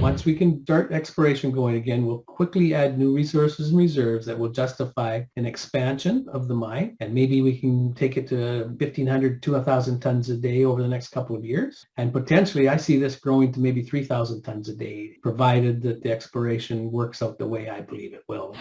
Once we can start exploration going again, we'll quickly add new resources and reserves that will justify an expansion of the mine. And maybe we can take it to 1,500 to 1,000 tons a day over the next couple of years. And potentially, I see this growing to maybe 3,000 tons a day, provided that the exploration works out the way I believe it will.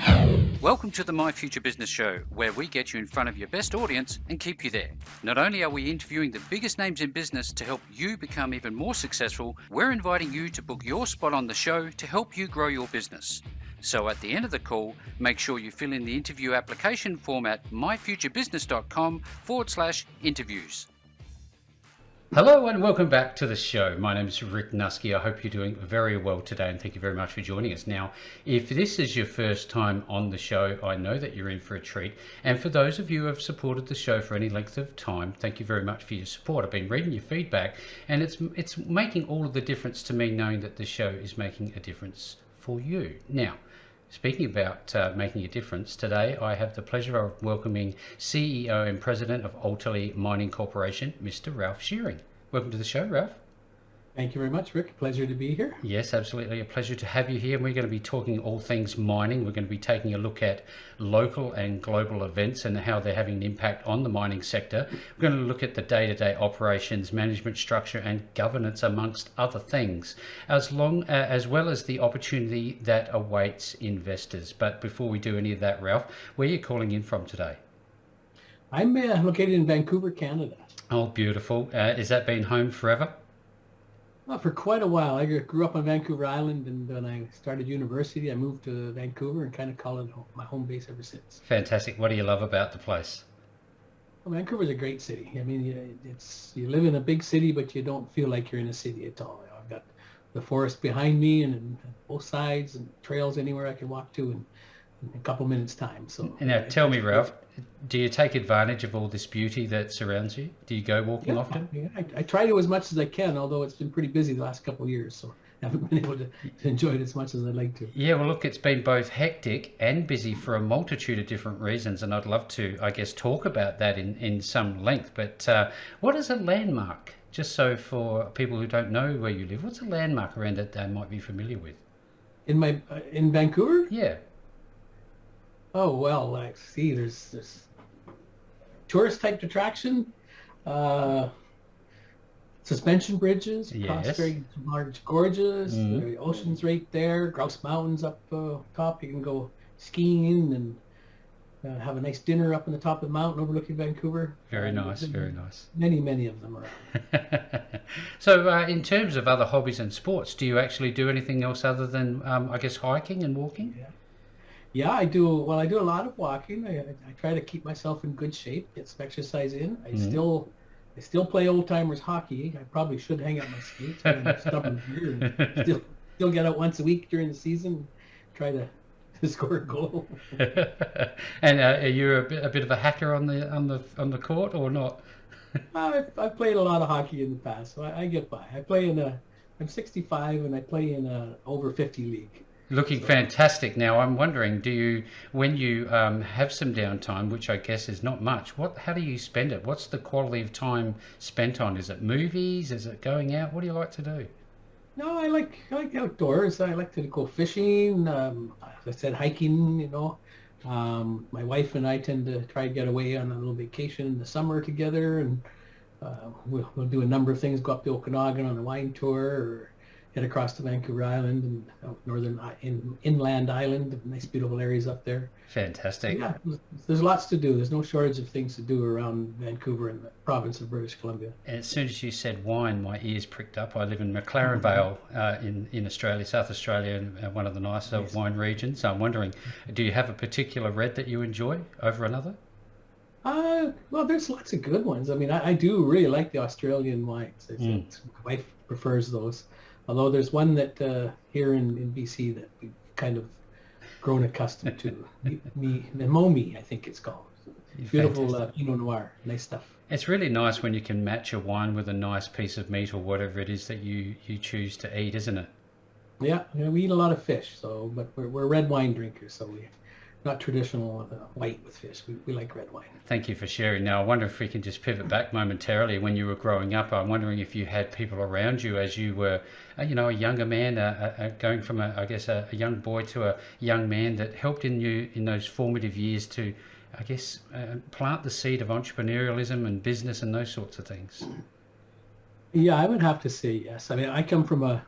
Welcome to the My Future Business Show, where we get you in front of your best audience and keep you there. Not only are we interviewing the biggest names in business to help you become even more successful, we're inviting you to book your spot on the show to help you grow your business. So at the end of the call, make sure you fill in the interview application form at myfuturebusiness.com/interviews. Hello and welcome back to the show. My name is Rick Nusky. I hope you're doing very well today and thank you very much for joining us. Now, if this is your first time on the show, I know that you're in for a treat. And for those of you who have supported the show for any length of time, thank you very much for your support. I've been reading your feedback and it's making all of the difference to me knowing that the show is making a difference for you. Now, speaking about making a difference, today I have the pleasure of welcoming CEO and President of Altaley Mining Corporation, Mr. Ralph Shearing. Welcome to the show, Ralph. Thank you very much, Rick. Pleasure to be here. Yes, absolutely. A pleasure to have you here. We're going to be talking all things mining. We're going to be taking a look at local and global events and how they're having an impact on the mining sector. We're going to look at the day-to-day operations, management structure and governance, amongst other things, as well as the opportunity that awaits investors. But before we do any of that, Ralph, where are you calling in from today? I'm located in Vancouver, Canada. Oh, beautiful. Has that been home forever? Well, for quite a while. I grew up on Vancouver Island, and when I started university, I moved to Vancouver and kind of call it my home base ever since. Fantastic. What do you love about the place? Well, Vancouver's a great city. I mean, you live in a big city, but you don't feel like you're in a city at all. I've got the forest behind me and both sides and trails anywhere I can walk to in a couple minutes time. So now tell me, Ralph, do you take advantage of all this beauty that surrounds you? Do you go walking often? Yeah, I try to as much as I can, although it's been pretty busy the last couple of years, so I haven't been able to enjoy it as much as I'd like to. Yeah, well, look, it's been both hectic and busy for a multitude of different reasons, and I'd love to, I guess, talk about that in some length. But what is a landmark? Just so for people who don't know where you live, what's a landmark around that they might be familiar with? In Vancouver? Yeah. Oh, well, like, see, there's this tourist type attraction, suspension bridges across very large gorges. The ocean's right there, Grouse Mountains up top. You can go skiing and have a nice dinner up on the top of the mountain overlooking Vancouver. Very nice, very nice. Many of them around. So in terms of other hobbies and sports, do you actually do anything else other than, I guess, hiking and walking? Yeah, I do. Well, I do a lot of walking. I try to keep myself in good shape, get some exercise in. I still play old timers hockey. I probably should hang out my skates, but I'm stubborn here and still get out once a week during the season, try to score a goal. And are you a bit of a hacker on the court or not? I've played a lot of hockey in the past, so I get by. I'm 65 and I play in a over 50 league. Looking fantastic. Now, I'm wondering, when you have some downtime, which I guess is not much, how do you spend it? What's the quality of time spent on? Is it movies? Is it going out? What do you like to do? No, I like outdoors. I like to go fishing. As I said, hiking. My wife and I tend to try to get away on a little vacation in the summer together, and we'll do a number of things. Go up to Okanagan on a wine tour, or head across to Vancouver Island and northern inland island, nice beautiful areas up there. Fantastic. Yeah, there's lots to do. There's no shortage of things to do around Vancouver and the province of British Columbia. And as soon as you said wine, my ears pricked up. I live in McLaren Vale in Australia, South Australia, and one of the nicer wine regions. So I'm wondering, do you have a particular red that you enjoy over another? Well, there's lots of good ones. I mean, I do really like the Australian wines. My wife prefers those. Although there's one that here in BC that we've kind of grown accustomed to. Momi, I think it's called. Beautiful Pinot Noir. Nice stuff. It's really nice when you can match a wine with a nice piece of meat or whatever it is that you choose to eat, isn't it? Yeah, we eat a lot of fish, but we're red wine drinkers, so not traditional white with fish. We like red wine. Thank you for sharing. Now, I wonder if we can just pivot back momentarily. When you were growing up, I'm wondering if you had people around you as you were, a younger man, going from, a young boy to a young man that helped in you in those formative years to, plant the seed of entrepreneurialism and business and those sorts of things. Yeah, I would have to say yes. I mean, I come from a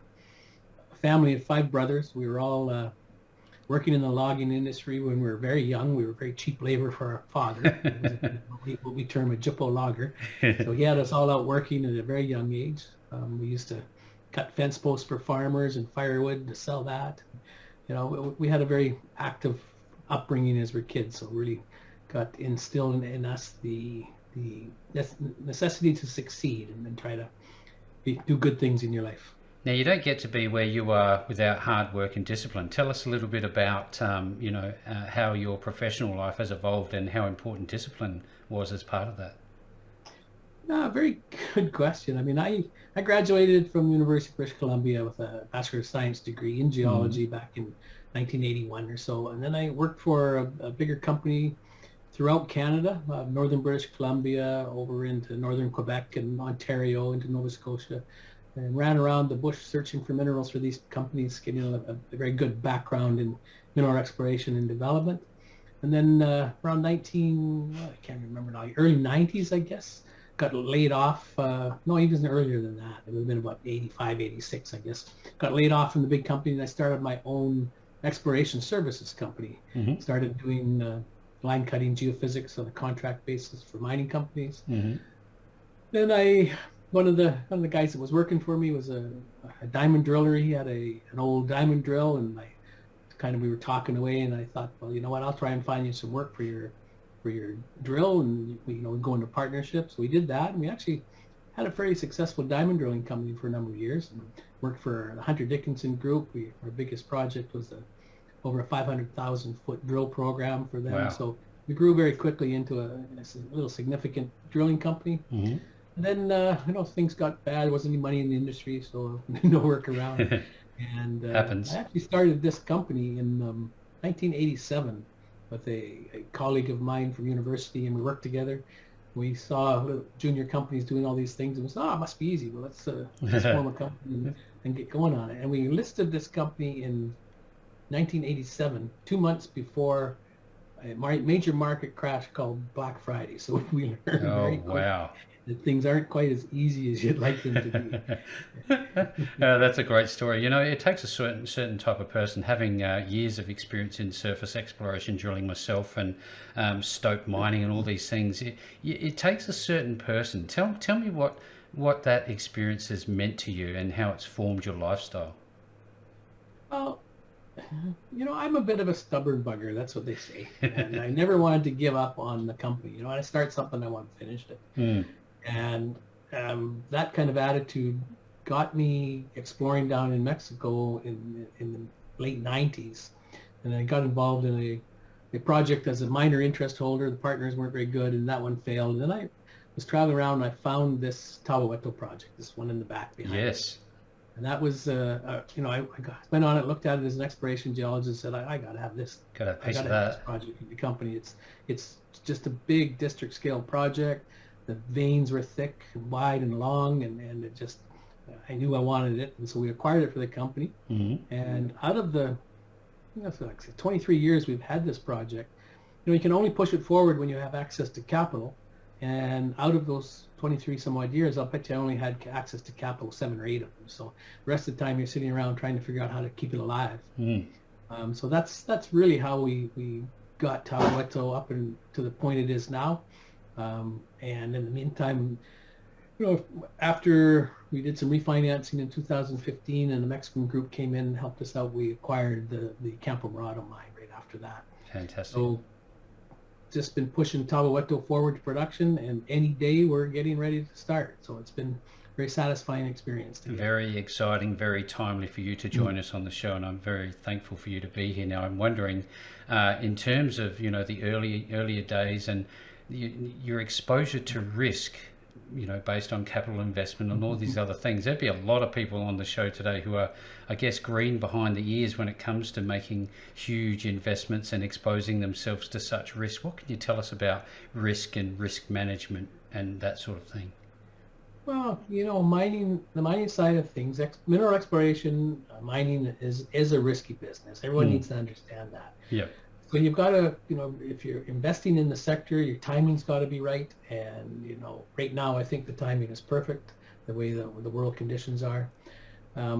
family of 5 brothers. We were all working in the logging industry when we were very young. We were very cheap labor for our father. He was what we term a jippo logger. So he had us all out working at a very young age. We used to cut fence posts for farmers and firewood to sell that. We had a very active upbringing as we're kids. So really got instilled in us the necessity to succeed and then try to do good things in your life. Now, you don't get to be where you are without hard work and discipline. Tell us a little bit about, how your professional life has evolved and how important discipline was as part of that. Very good question. I mean, I graduated from the University of British Columbia with a Bachelor of Science degree in geology back in 1981 or so. And then I worked for a bigger company throughout Canada, northern British Columbia, over into northern Quebec and Ontario, into Nova Scotia, and ran around the bush searching for minerals for these companies, getting a very good background in mineral exploration and development. And then around I can't remember now, early 90s, I guess, got laid off. No, even earlier than that. It would have been about 85, 86, I guess. Got laid off from the big company, and I started my own exploration services company. Mm-hmm. Started doing line cutting geophysics on a contract basis for mining companies. Mm-hmm. Then one of the guys that was working for me was a diamond driller. He had an old diamond drill, and we were talking away, and I thought, well, you know what, I'll try and find you some work for your drill, and we go into partnerships. We did that, and we actually had a very successful diamond drilling company for a number of years, and worked for the Hunter Dickinson Group. Our biggest project was over a 500,000 foot drill program for them. Wow. So we grew very quickly into a little significant drilling company. Mm-hmm. And then, things got bad. There wasn't any money in the industry, so no work around. And Happens. I actually started this company in 1987 with a colleague of mine from university, and we worked together. We saw little junior companies doing all these things, and we said, it must be easy. Well, let's form a company and get going on it. And we listed this company in 1987, 2 months before a major market crash called Black Friday. So we learned very quick that things aren't quite as easy as you'd like them to be. That's a great story. It takes a certain type of person, having years of experience in surface exploration, drilling myself, and stope mining and all these things. It takes a certain person. Tell me what that experience has meant to you and how it's formed your lifestyle. Well, I'm a bit of a stubborn bugger. That's what they say. And I never wanted to give up on the company. When I start something, I want to finish it. Mm. And that kind of attitude got me exploring down in Mexico in the late 90s. And I got involved in a project as a minor interest holder. The partners weren't very good, and that one failed. And then I was traveling around, and I found this Tabahueto project, this one in the back behind. Yes. And that was, I went on it, looked at it as an exploration geologist, said, I got to have this. Got a piece of have that. This project in the company. It's just a big district scale project. The veins were thick and wide and long, and it just, I knew I wanted it. And so we acquired it for the company. Mm-hmm. And out of the, like 23 years we've had this project, you can only push it forward when you have access to capital. And out of those 23 some odd years, I'll bet you I only had access to capital 7 or 8 of them. So the rest of the time you're sitting around trying to figure out how to keep it alive. Mm. So that's really how we got Tabahueto up and to the point it is now. And in the meantime, after we did some refinancing in 2015 and the Mexican group came in and helped us out, we acquired the Campo Morado mine right after that. Fantastic. So just been pushing Tabahueto forward to production, and any day we're getting ready to start. So it's been a very satisfying experience. Very exciting, very timely for you to join us on the show, and I'm very thankful for you to be here. Now, I'm wondering, in terms of the earlier days and your exposure to risk, based on capital investment and all these other things. There'd be a lot of people on the show today who are, I guess, green behind the ears when it comes to making huge investments and exposing themselves to such risk. What can you tell us about risk and risk management and that sort of thing? Well, the mining side of things, mineral exploration, mining is a risky business. Everyone needs to understand that. Yeah. So you've got to, if you're investing in the sector, your timing's got to be right. And, right now, I think the timing is perfect, the way the world conditions are.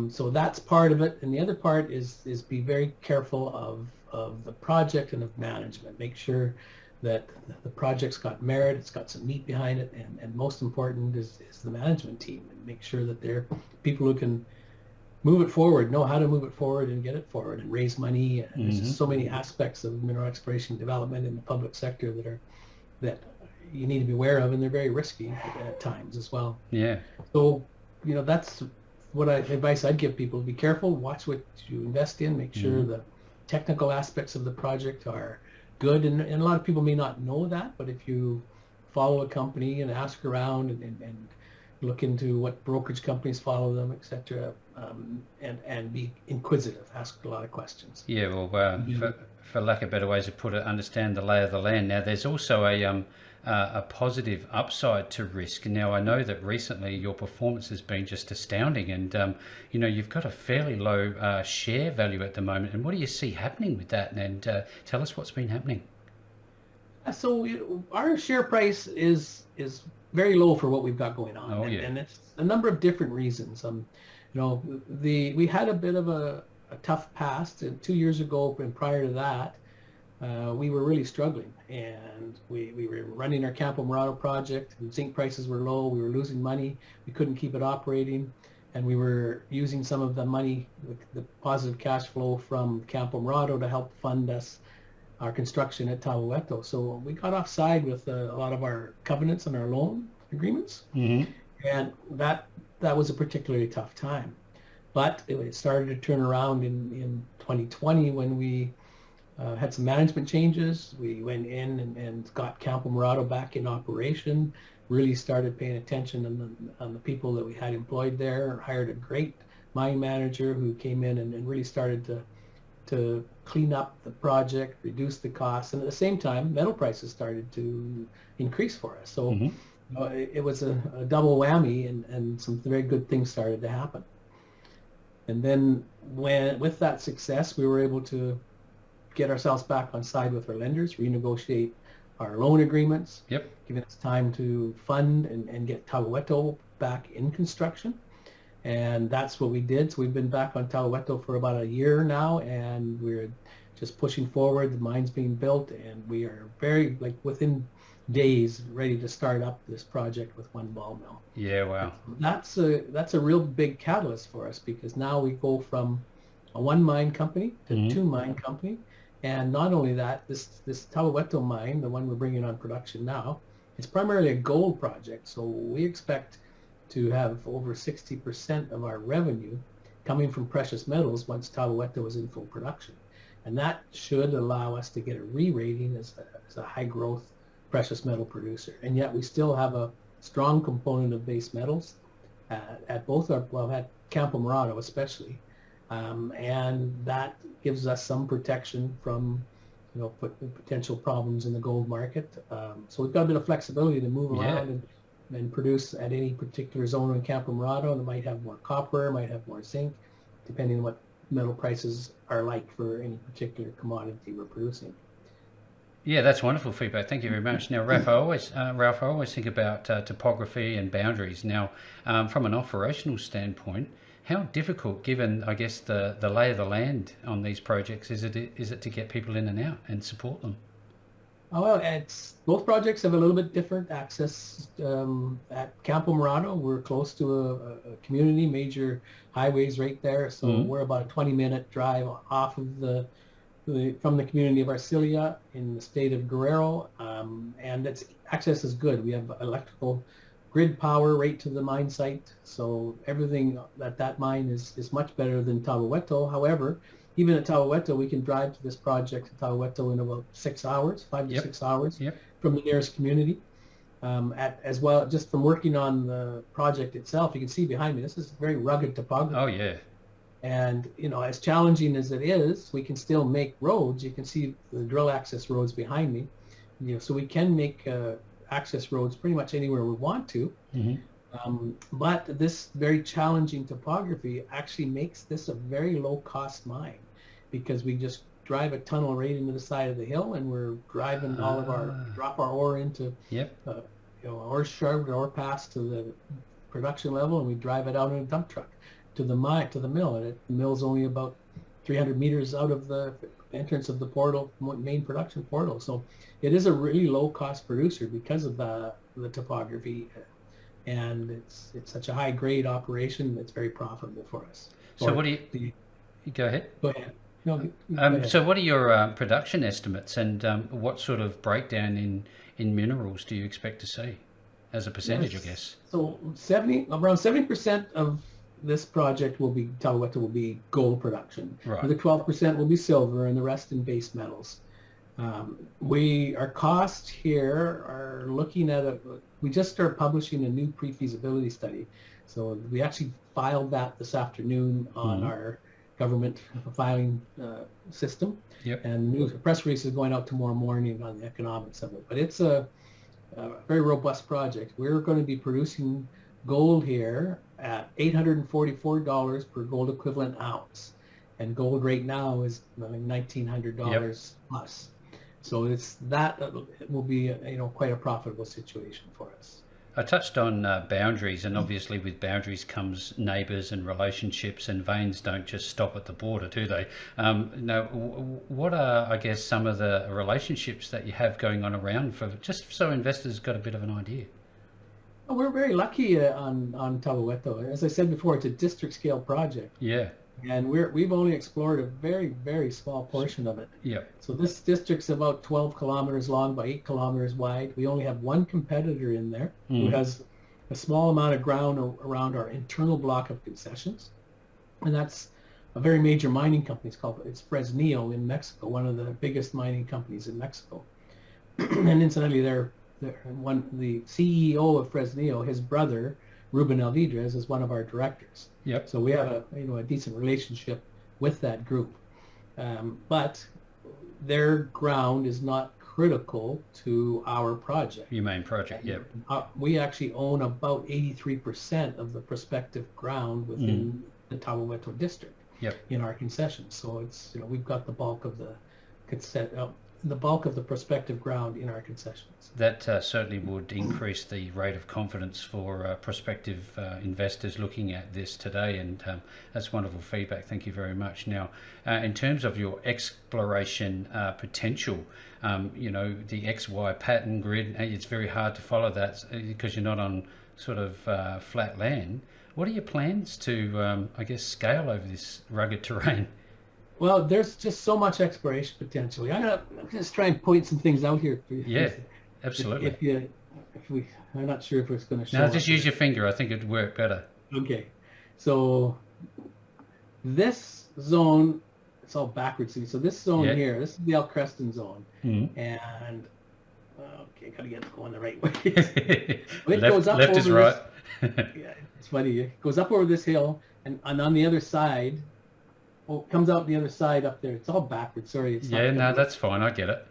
So that's part of it. And the other part is be very careful of the project and of management. Make sure that the project's got merit, it's got some meat behind it. And most important is the management team. And make sure that they're people who can move it forward, know how to move it forward and get it forward and raise money. And there's just so many aspects of mineral exploration development in the public sector that you need to be aware of, and they're very risky at times as well. Yeah. So, that's what advice I'd give people. Be careful, watch what you invest in, make sure the technical aspects of the project are good. And a lot of people may not know that, but if you follow a company and ask around and look into what brokerage companies follow them, etc., and be inquisitive, ask a lot of questions. Yeah, well, for lack of better ways to put it, understand the lay of the land. Now, there's also a positive upside to risk. Now, I know that recently your performance has been just astounding, and you've got a fairly low share value at the moment. And what do you see happening with that? And tell us what's been happening. So our share price is very low for what we've got going on, and it's a number of different reasons. We had a bit of a tough past, and 2 years ago and prior to that, we were really struggling, and we were running our Campo Morado project, and zinc prices were low. We were losing money. We couldn't keep it operating, and we were using some of the money, the positive cash flow from Campo Morado, to help fund our construction at Tahuehueto. So we got offside with a lot of our covenants and our loan agreements, and that was a particularly tough time. But it started to turn around in 2020 when we had some management changes. We went in and got Campo Morado back in operation, really started paying attention on the people that we had employed there, hired a great mine manager who came in and really started to clean up the project, reduce the costs, and at the same time, metal prices started to increase for us. So it was a double whammy, and some very good things started to happen. And then with that success, we were able to get ourselves back on side with our lenders, renegotiate our loan agreements, giving us time to fund and get Tahuehueto back in construction. And that's what we did. So we've been back on Tahuehueto for about a year now, and we're just pushing forward. The mine's being built, and we are very, within days, ready to start up this project with one ball mill. Yeah, wow. That's a real big catalyst for us, because now we go from a one mine company to two mine company. And not only that, this Tahuehueto mine, the one we're bringing on production now, it's primarily a gold project. So we expect to have over 60% of our revenue coming from precious metals once Tahuehueto is in full production. And that should allow us to get a re-rating as a high-growth precious metal producer. And yet we still have a strong component of base metals at both at Campo Morado especially. And that gives us some protection from potential problems in the gold market. So we've got a bit of flexibility to move around and produce at any particular zone in Campo Morado. And it might have more copper, might have more zinc, depending on what metal prices are like for any particular commodity we're producing. Yeah, that's wonderful feedback. Thank you very much. Now, Ralph, I always think about topography and boundaries. Now, from an operational standpoint, how difficult, given, I guess, the lay of the land on these projects, is it to get people in and out and support them? Oh, well, both projects have a little bit different access. At Campo Morado, we're close to a community, major highways right there. So we're about a 20-minute drive off of from the community of Arcilia in the state of Guerrero, and access is good. We have electrical grid power right to the mine site, so everything at that mine is much better than Tahuehueto. However, even at Tahuehueto, we can drive to this project at Tahuehueto in about 6 hours, 5 to 6 hours from the nearest community. as well, just from working on the project itself, you can see behind me, this is very rugged topography. Oh yeah. And, as challenging as it is, we can still make roads. You can see the drill access roads behind me. So we can make access roads pretty much anywhere we want to. But this very challenging topography actually makes this a very low cost mine, because we just drive a tunnel right into the side of the hill, and we're driving drop our ore into ore shaft, ore pass to the production level, and we drive it out in a dump truck to the mill. And the mill's only about 300 meters out of the entrance of the portal, main production portal. So it is a really low cost producer because of the topography, and it's such a high grade operation that's very profitable for us. So what do you go ahead? Go ahead. No, go ahead. So what are your production estimates, and what sort of breakdown in minerals do you expect to see as a percentage, I guess? So around 70% of this project Tabalueto will be gold production. Right. The 12% will be silver, and the rest in base metals. Our costs here are looking at we just started publishing a new pre-feasibility study. So we actually filed that this afternoon on our government filing system. Yep. And the press release is going out tomorrow morning on the economics of it. But it's a very robust project. We're going to be producing gold here at $844 per gold equivalent ounce. And gold right now is $1,900 plus. So it will be quite a profitable situation for us. I touched on boundaries, and obviously with boundaries comes neighbours and relationships, and veins don't just stop at the border, do they? Now, what are, I guess, some of the relationships that you have going on around, just so investors got a bit of an idea? Well, we're very lucky on Tabalueto. As I said before, it's a district scale project. Yeah. And we've only explored a very, very small portion of it. Yeah. So this district's about 12 kilometers long by 8 kilometers wide. We only have one competitor in there who has a small amount of ground around our internal block of concessions. And that's a very major mining company. It's Fresnillo in Mexico, one of the biggest mining companies in Mexico. And incidentally, the CEO of Fresnillo, his brother, Ruben Alvidrez, is one of our directors. Yep. So we have a decent relationship with that group, but their ground is not critical to our project. Your main project, yeah. We actually own about 83% of the prospective ground within the Tabalueto district. Yep. In our concessions. So it's we've got the bulk of the prospective ground in our concessions. That certainly would increase the rate of confidence for prospective investors looking at this today, and that's wonderful feedback. Thank you very much. Now, in terms of your exploration potential, the XY pattern grid, it's very hard to follow that because you're not on sort of flat land. What are your plans to, scale over this rugged terrain? Well, there's just so much exploration potential. I'm gonna just try and point some things out here for you. Yeah, absolutely. I'm not sure if it's going to show. No, just use your finger. I think it'd work better. Okay, so this zone, it's all backwards. So this zone here, this is the El Creston zone, and gotta get it going the right way. It goes up left over is right. Yeah, it's funny. It goes up over this hill, and on the other side. Well, it comes out the other side up there. It's all backwards. Sorry. It's that's fine. I get it.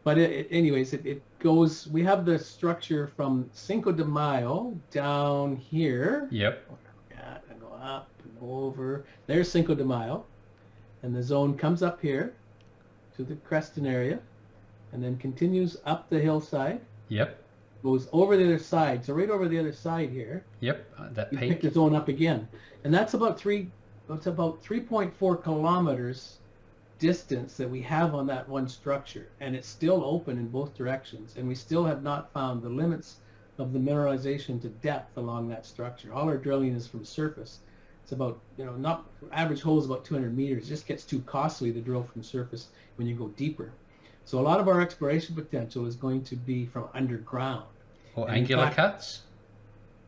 But anyways, it goes. We have the structure from Cinco de Mayo down here. Yep. Yeah, and go up and go over. There's Cinco de Mayo, and the zone comes up here to the Creston area, and then continues up the hillside. Yep. Goes over the other side. So right over the other side here. Yep. That peak. Pick the zone up again, and that's about 3.4 kilometers distance that we have on that one structure, and it's still open in both directions, and we still have not found the limits of the mineralization to depth along that structure. All our drilling is from surface. It's about, not average hole is about 200 meters. It just gets too costly to drill from surface when you go deeper. So a lot of our exploration potential is going to be from underground. Or angular cuts?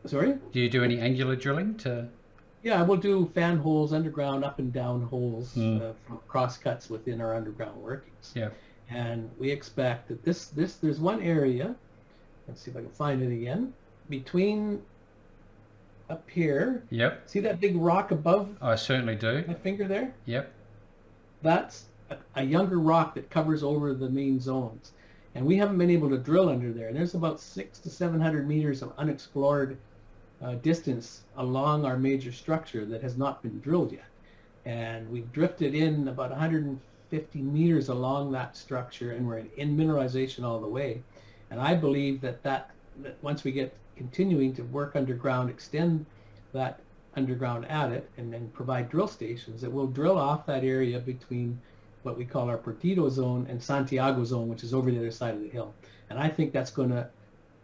Sorry? Do you do any angular drilling to... Yeah, we'll do fan holes, underground, up and down holes, from cross cuts within our underground workings. Yeah. And we expect that there's one area let's see if I can find it again, between up here. Yep. See that big rock above I certainly do. my finger there? Yep. That's a younger rock that covers over the main zones. And we haven't been able to drill under there. And there's about 600 to 700 meters of unexplored distance along our major structure that has not been drilled yet. And we've drifted in about 150 meters along that structure, and we're in mineralization all the way. And I believe that once we get continuing to work underground, extend that underground at it, and then provide drill stations, it will drill off that area between what we call our Perdido zone and Santiago zone, which is over the other side of the hill. And I think that's going to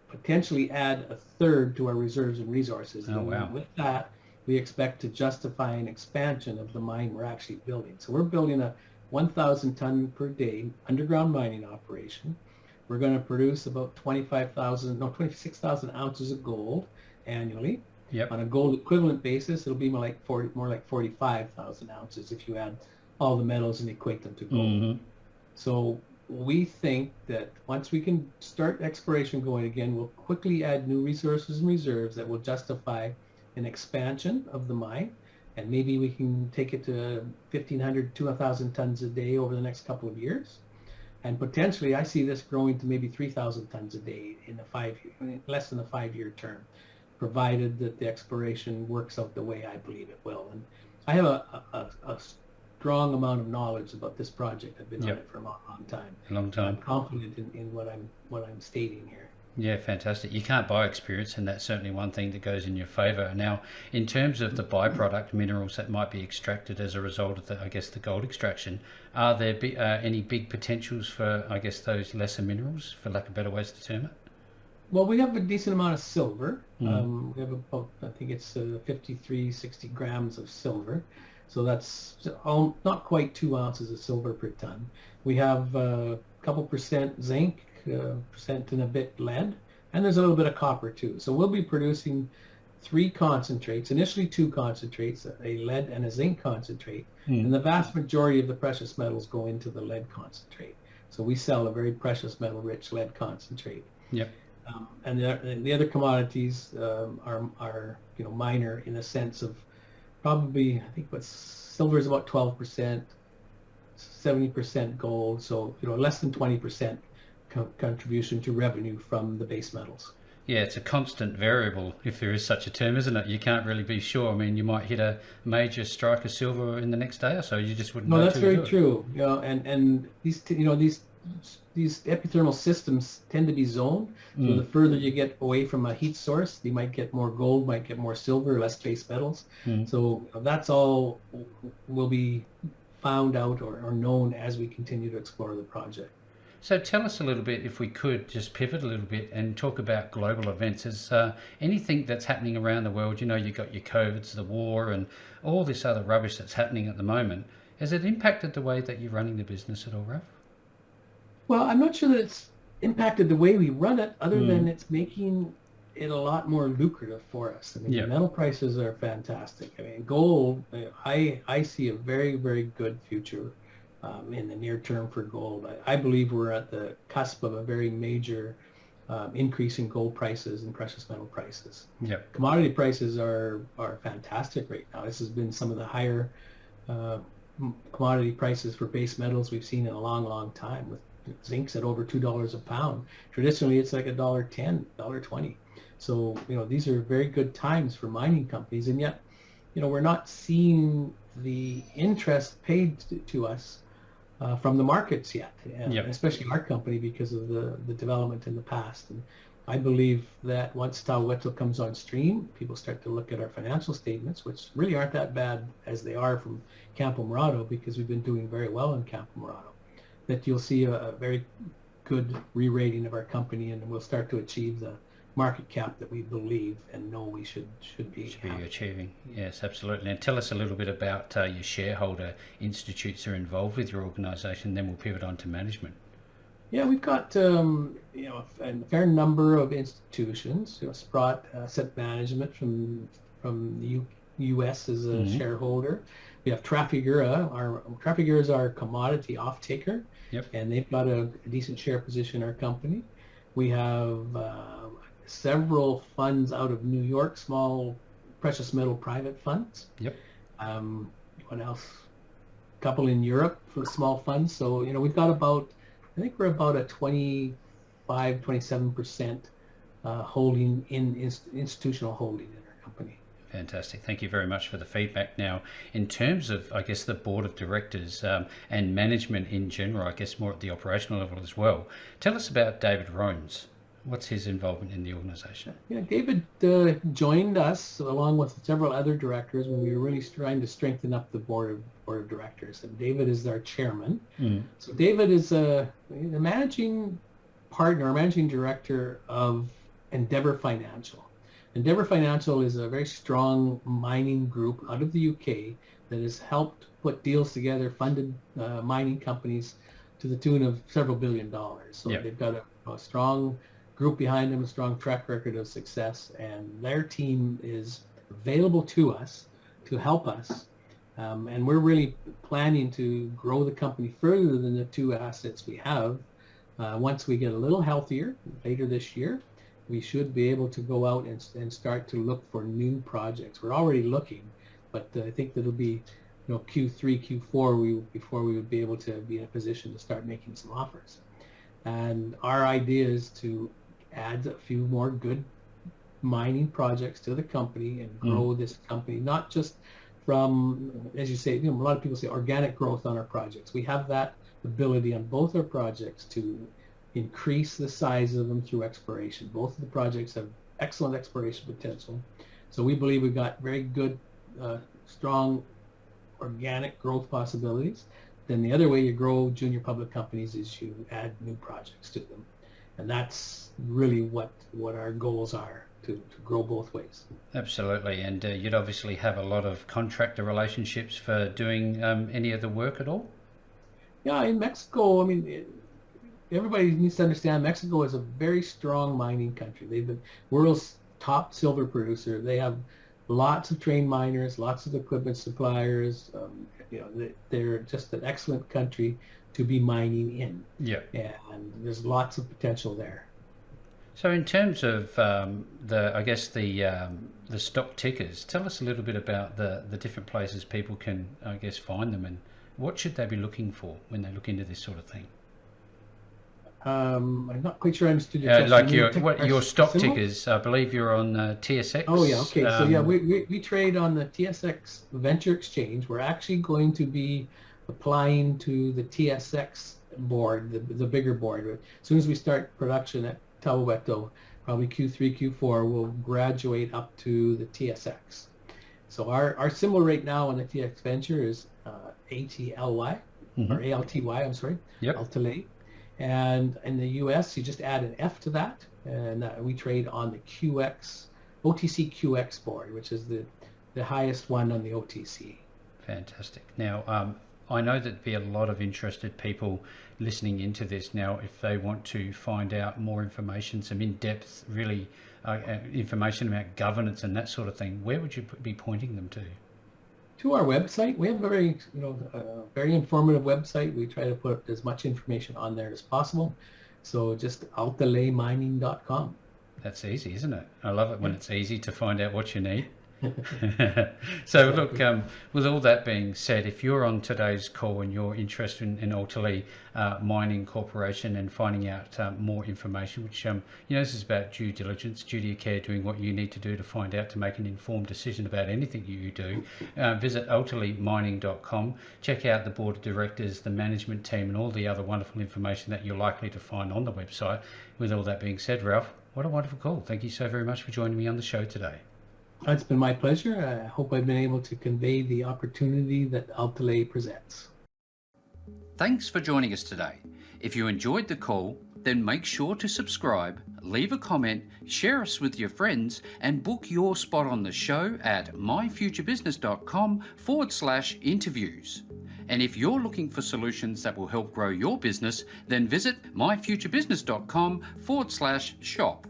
potentially add a third to our reserves and resources. Oh, wow. And with that, we expect to justify an expansion of the mine we're actually building. So we're building a 1,000 ton per day underground mining operation. We're going to produce about 26,000 ounces of gold annually. Yep. On a gold equivalent basis, it'll be more like 45,000 ounces if you add all the metals and equate them to gold. Mm-hmm. So we think that once we can start exploration going again, we'll quickly add new resources and reserves that will justify an expansion of the mine, and maybe we can take it to 1,500 to 1,000 tons a day over the next couple of years. And potentially, I see this growing to maybe 3,000 tons a day in less than a 5-year term, provided that the exploration works out the way I believe it will. And I have a strong amount of knowledge about this project. I've been on it for a long time. A long time. I'm confident in what I'm stating here. Yeah, fantastic. You can't buy experience, and that's certainly one thing that goes in your favour. Now, in terms of the byproduct minerals that might be extracted as a result of the gold extraction, are there any big potentials for, those lesser minerals, for lack of better ways to term it? Well, we have a decent amount of silver. We have about, I think it's 60 grams of silver. So that's not quite 2 ounces of silver per ton. We have a couple percent zinc, percent and a bit lead, and there's a little bit of copper too. So we'll be producing 3 concentrates, initially 2 concentrates, a lead and a zinc concentrate, and the vast majority of the precious metals go into the lead concentrate. So we sell a very precious metal rich lead concentrate. Yep. And the other commodities are minor in the sense of probably, I think silver is about 12%, 70% gold, so less than 20% contribution to revenue from the base metals. Yeah, it's a constant variable, if there is such a term, isn't it? You can't really be sure. I mean, you might hit a major strike of silver in the next day or so. You just wouldn't know. No, that's very true. And these epithermal systems tend to be zoned. So the further you get away from a heat source, you might get more gold, might get more silver, less base metals. So that's all will be found out or known as we continue to explore the project. So tell us a little bit, if we could just pivot a little bit and talk about global events. Is anything that's happening around the world, you've got your COVIDs, the war, and all this other rubbish that's happening at the moment. Has it impacted the way that you're running the business at all, Ralph? Well, I'm not sure that it's impacted the way we run it, other than it's making it a lot more lucrative for us. I mean, the metal prices are fantastic. I mean, gold, I see a very, very good future in the near term for gold. I believe we're at the cusp of a very major increase in gold prices and precious metal prices. Yep. Commodity prices are fantastic right now. This has been some of the higher commodity prices for base metals we've seen in a long, long time, with zinc's at over $2 a pound. Traditionally, it's like $1.10, $1.20. So, these are very good times for mining companies, and yet, we're not seeing the interest paid to us from the markets yet, and especially our company, because of the development in the past. And I believe that once Tahueto comes on stream, people start to look at our financial statements, which really aren't that bad as they are from Campo Morado, because we've been doing very well in Campo Morado, that you'll see a very good re-rating of our company, and we'll start to achieve the market cap that we believe and know we should be achieving. Yes, absolutely. And tell us a little bit about your shareholder institutes that are involved with your organisation, then we'll pivot on to management. Yeah, we've got a fair number of institutions. Sprott Asset Management from the U.S. is a shareholder. We have Trafigura. Trafigura is our commodity off-taker, and they've got a decent share position in our company. We have several funds out of New York, small precious metal private funds. Yep. What else? A couple in Europe for small funds. So, we've got I think we're about a 27% holding institutional holding in our company. Fantastic. Thank you very much for the feedback. Now, in terms of, I guess, the board of directors and management in general, I guess more at the operational level as well, tell us about David Rones. What's his involvement in the organization? Yeah, David joined us along with several other directors when we were really trying to strengthen up the board of directors. And David is our chairman. So David is the managing partner, managing director of Endeavour Financial. Endeavour Financial is a very strong mining group out of the UK that has helped put deals together, funded mining companies to the tune of several $1 billion. So they've got a strong group behind them, a strong track record of success, and their team is available to us to help us. And we're really planning to grow the company further than the two assets we have. Once we get a little healthier later this year, we should be able to go out and start to look for new projects. We're already looking, but I think that'll be Q3, Q4 before we would be able to be in a position to start making some offers. And our idea is to add a few more good mining projects to the company and grow this company, not just from, as you say, a lot of people say organic growth on our projects. We have that ability on both our projects to increase the size of them through exploration. Both of the projects have excellent exploration potential. So we believe we've got very good, strong organic growth possibilities. Then the other way you grow junior public companies is you add new projects to them. And that's really what our goals are, to grow both ways. Absolutely. And you'd obviously have a lot of contractor relationships for doing any of the work at all? Yeah, in Mexico, everybody needs to understand Mexico is a very strong mining country. They've been world's top silver producer. They have lots of trained miners, lots of equipment suppliers. They're just an excellent country to be mining in. Yeah. And there's lots of potential there. So in terms of the stock tickers, tell us a little bit about the different places people can, find them, and what should they be looking for when they look into this sort of thing? I'm not quite sure I understood your question. Like your stock tickers, I believe you're on TSX. Oh yeah, okay. So yeah, we trade on the TSX Venture Exchange. We're actually going to be applying to the TSX board, the bigger board. As soon as we start production at Tahueto, probably Q3, Q4, we'll graduate up to the TSX. So our symbol right now on the TSX Venture is ATLY, or ALTY, I'm sorry, Altaley. And in the US, you just add an F to that, and we trade on the OTC QX board, which is the highest one on the OTC. Fantastic. Now, I know there'd be a lot of interested people listening into this now. If they want to find out more information, some in-depth, really information about governance and that sort of thing, where would you be pointing them to? To our website. We have a very, very informative website. We try to put as much information on there as possible. So just altaleymining.com. That's easy, isn't it? I love it when it's easy to find out what you need. So look, with all that being said, if you're on today's call and you're interested in Altaley Mining Corporation and finding out more information, which this is about due diligence, duty of care, doing what you need to do to find out, to make an informed decision about anything you do, visit altaleymining.com. Check out the board of directors, the management team, and all the other wonderful information that you're likely to find on the website. With all that being said, Ralph, what a wonderful call. Thank you so very much for joining me on the show today. It's been my pleasure. I hope I've been able to convey the opportunity that Altaley presents. Thanks for joining us today. If you enjoyed the call, then make sure to subscribe, leave a comment, share us with your friends, and book your spot on the show at myfuturebusiness.com/interviews. And if you're looking for solutions that will help grow your business, then visit myfuturebusiness.com/shop.